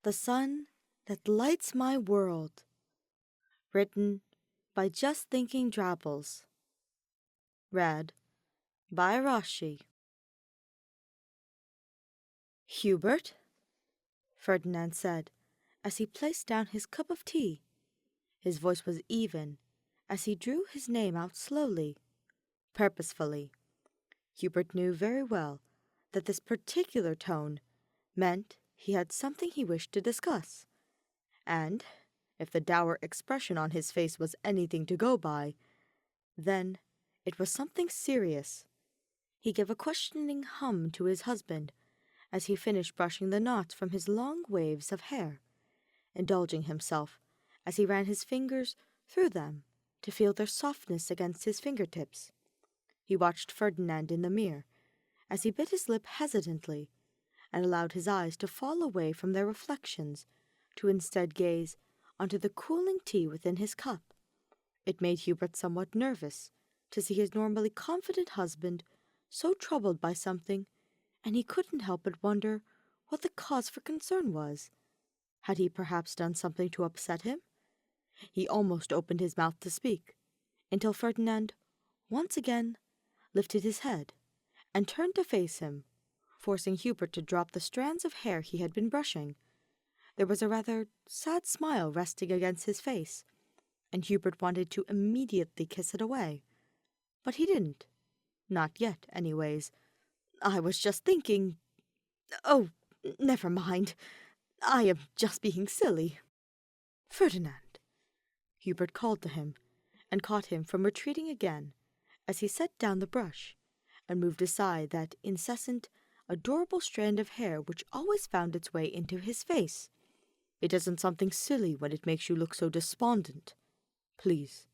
The Sun That Lights My World. Written by Just Thinking Drabbles. Read by Rashi. Hubert, Ferdinand said, as he placed down his cup of tea. His voice was even, as he drew his name out slowly, purposefully. Hubert knew very well that this particular tone meant he had something he wished to discuss, and if the dour expression on his face was anything to go by, then it was something serious. He gave a questioning hum to his husband as he finished brushing the knots from his long waves of hair, indulging himself as he ran his fingers through them to feel their softness against his fingertips. He watched Ferdinand in the mirror as he bit his lip hesitantly and allowed his eyes to fall away from their reflections to instead gaze onto the cooling tea within his cup. It made Hubert somewhat nervous to see his normally confident husband so troubled by something, and he couldn't help but wonder what the cause for concern was. Had he perhaps done something to upset him? He almost opened his mouth to speak, until Ferdinand once again lifted his head and turned to face him, forcing Hubert to drop the strands of hair he had been brushing. There was a rather sad smile resting against his face, and Hubert wanted to immediately kiss it away. But he didn't. Not yet, anyways. I was just thinking... Oh, never mind. I am just being silly. Ferdinand, Hubert called to him, and caught him from retreating again, as he set down the brush, and moved aside that incessant, adorable strand of hair which always found its way into his face. It isn't something silly when it makes you look so despondent. Please,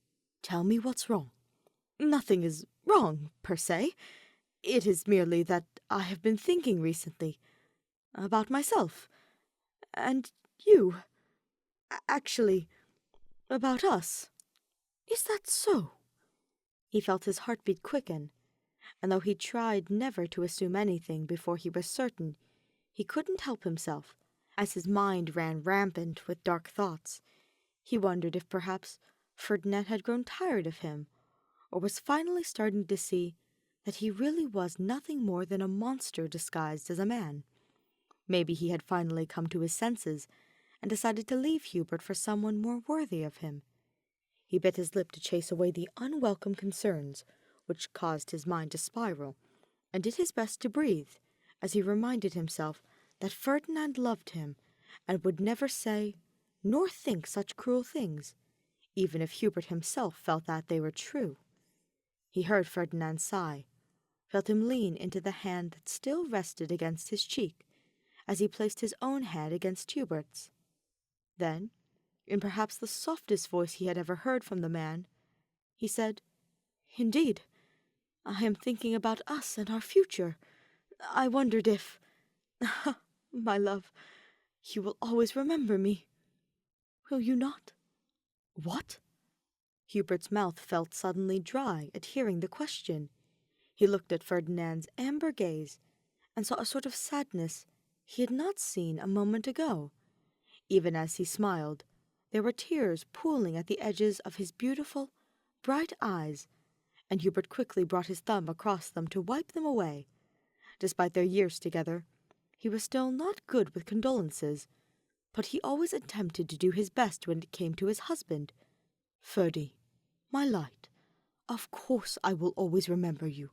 tell me what's wrong. Nothing is wrong, per se. It is merely that I have been thinking recently about myself, and you. Actually, about us. Is that so? He felt his heartbeat quicken, and though he tried never to assume anything before he was certain, he couldn't help himself. As his mind ran rampant with dark thoughts, he wondered if perhaps Ferdinand had grown tired of him, or was finally starting to see that he really was nothing more than a monster disguised as a man. Maybe he had finally come to his senses and decided to leave Hubert for someone more worthy of him. He bit his lip to chase away the unwelcome concerns which caused his mind to spiral, and did his best to breathe as he reminded himself that Ferdinand loved him and would never say nor think such cruel things, even if Hubert himself felt that they were true. He heard Ferdinand sigh, felt him lean into the hand that still rested against his cheek, as he placed his own hand against Hubert's. Then, in perhaps the softest voice he had ever heard from the man, he said, "Indeed, I am thinking about us and our future. I wondered if... my love, you will always remember me. Will you not?" What? Hubert's mouth felt suddenly dry at hearing the question. He looked at Ferdinand's amber gaze and saw a sort of sadness he had not seen a moment ago. Even as he smiled, there were tears pooling at the edges of his beautiful, bright eyes, and Hubert quickly brought his thumb across them to wipe them away. Despite their years together, he was still not good with condolences, but he always attempted to do his best when it came to his husband. "Ferdy, my light, of course I will always remember you.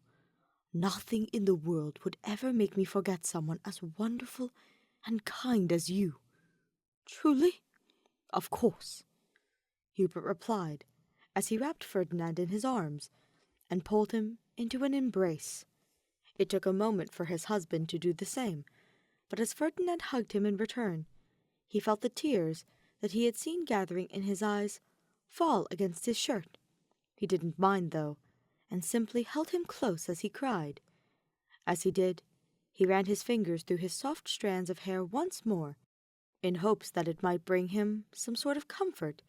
Nothing in the world would ever make me forget someone as wonderful and kind as you." "Truly?" "Of course," Hubert replied, as he wrapped Ferdinand in his arms and pulled him into an embrace. It took a moment for his husband to do the same, but as Ferdinand hugged him in return, he felt the tears that he had seen gathering in his eyes fall against his shirt. He didn't mind, though, and simply held him close as he cried. As he did, he ran his fingers through his soft strands of hair once more, in hopes that it might bring him some sort of comfort.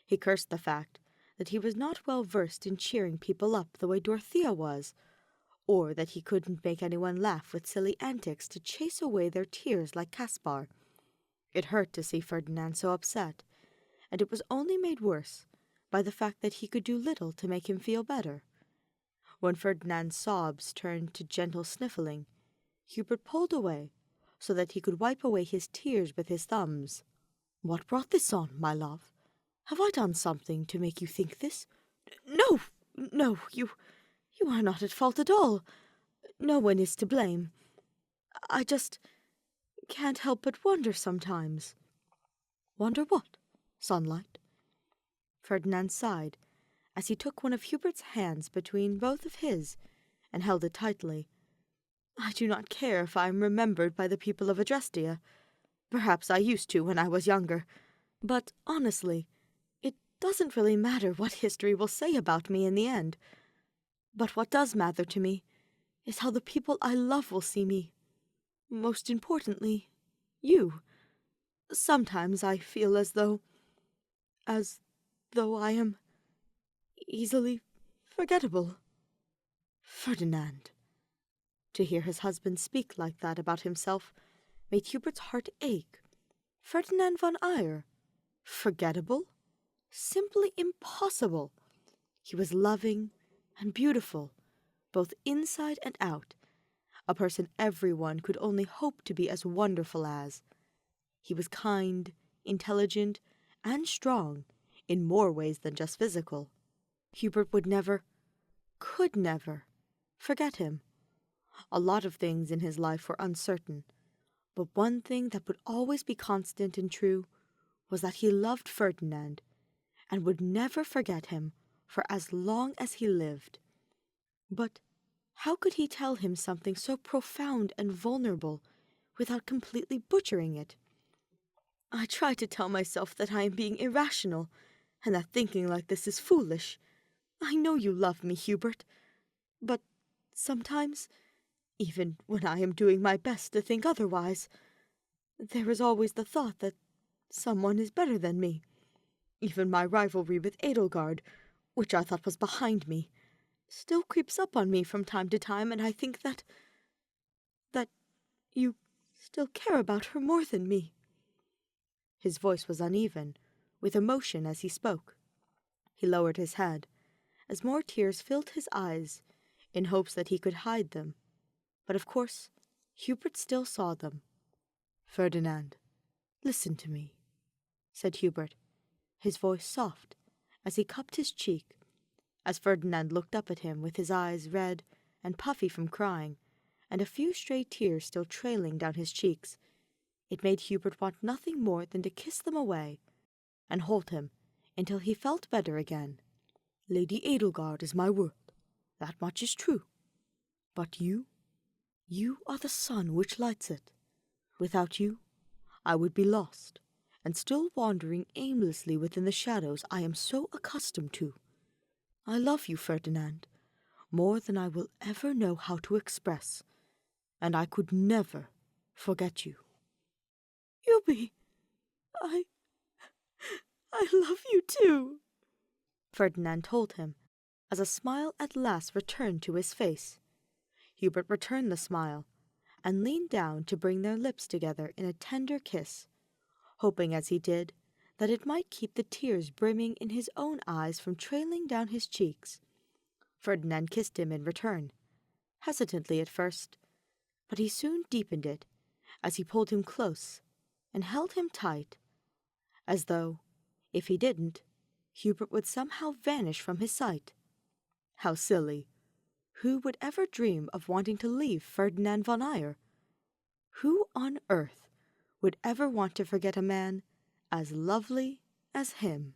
He cursed the fact that he was not well versed in cheering people up the way Dorothea was, or that he couldn't make anyone laugh with silly antics to chase away their tears like Caspar. It hurt to see Ferdinand so upset, and it was only made worse by the fact that he could do little to make him feel better. When Ferdinand's sobs turned to gentle sniffling, Hubert pulled away so that he could wipe away his tears with his thumbs. "What brought this on, my love? Have I done something to make you think this?" "No, no, you are not at fault at all. No one is to blame. I just can't help but wonder sometimes." "Wonder what? Sunlight?" Ferdinand sighed as he took one of Hubert's hands between both of his and held it tightly. "I do not care if I am remembered by the people of Adrestia. Perhaps I used to when I was younger. But honestly, it doesn't really matter what history will say about me in the end. But what does matter to me is how the people I love will see me. Most importantly, you. Sometimes I feel as though I am easily forgettable." Ferdinand. To hear his husband speak like that about himself made Hubert's heart ache. Ferdinand von Eyre. Forgettable? Simply impossible. He was loving and beautiful, both inside and out, a person everyone could only hope to be as wonderful as. He was kind, intelligent, and strong in more ways than just physical. Hubert would never, could never, forget him. A lot of things in his life were uncertain, but one thing that would always be constant and true was that he loved Ferdinand and would never forget him for as long as he lived. But how could he tell him something so profound and vulnerable without completely butchering it? "I try to tell myself that I am being irrational, and that thinking like this is foolish. I know you love me, Hubert. But sometimes, even when I am doing my best to think otherwise, there is always the thought that someone is better than me. Even my rivalry with Edelgard, which I thought was behind me, still creeps up on me from time to time, and I think that you still care about her more than me." His voice was uneven, with emotion as he spoke. He lowered his head, as more tears filled his eyes, in hopes that he could hide them. But of course, Hubert still saw them. "Ferdinand, listen to me," said Hubert, his voice soft, as he cupped his cheek. As Ferdinand looked up at him with his eyes red and puffy from crying, and a few stray tears still trailing down his cheeks, it made Hubert want nothing more than to kiss them away and hold him until he felt better again. "Lady Edelgard is my world, that much is true. But you are the sun which lights it. Without you, I would be lost, and still wandering aimlessly within the shadows I am so accustomed to. I love you, Ferdinand, more than I will ever know how to express, and I could never forget you." "Hubie, I love you too," Ferdinand told him, as a smile at last returned to his face. Hubert returned the smile, and leaned down to bring their lips together in a tender kiss, hoping as he did that it might keep the tears brimming in his own eyes from trailing down his cheeks. Ferdinand kissed him in return, hesitantly at first, but he soon deepened it as he pulled him close and held him tight, as though, if he didn't, Hubert would somehow vanish from his sight. How silly! Who would ever dream of wanting to leave Ferdinand von Eyre? Who on earth would ever want to forget a man as lovely as him?